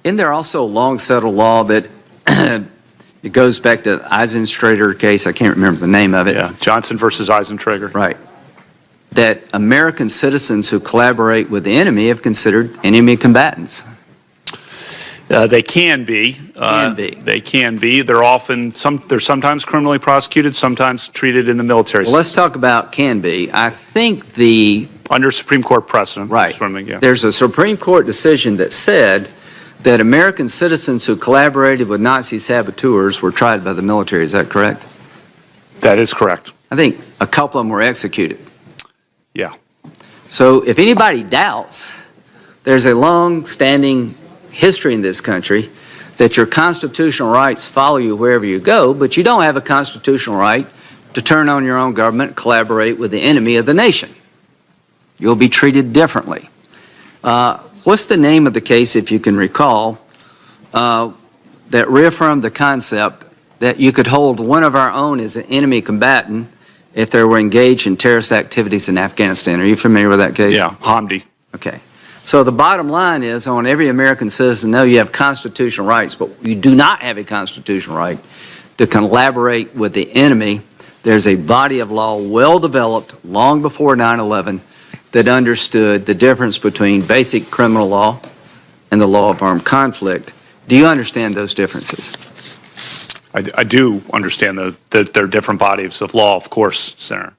Isn't there also a long settled law that it goes back to the Eisenstrater case? I can't remember the name of it. Yeah, Johnson versus Eisentrager. Right. That American citizens who collaborate with the enemy have considered enemy combatants. They can be. They can be. They're sometimes criminally prosecuted, sometimes treated in the military. Well, let's talk about can be. I think under Supreme Court precedent. Right. Yeah. There's a Supreme Court decision that said that American citizens who collaborated with Nazi saboteurs were tried by the military. Is that correct? That is correct. I think a couple of them were executed. Yeah. So if anybody doubts, there's a long-standing history in this country that your constitutional rights follow you wherever you go, but you don't have a constitutional right to turn on your own government, collaborate with the enemy of the nation. You'll be treated differently. What's the name of the case, if you can recall, that reaffirmed the concept that you could hold one of our own as an enemy combatant if they were engaged in terrorist activities in Afghanistan? Are you familiar with that case? Yeah, Hamdi. Okay. So the bottom line is, I want every American citizen to know you have constitutional rights, but you do not have a constitutional right to collaborate with the enemy. There's a body of law well developed long before 9/11 that understood the difference between basic criminal law and the law of armed conflict. Do you understand those differences? I do understand that there are different bodies of law, of course, Senator.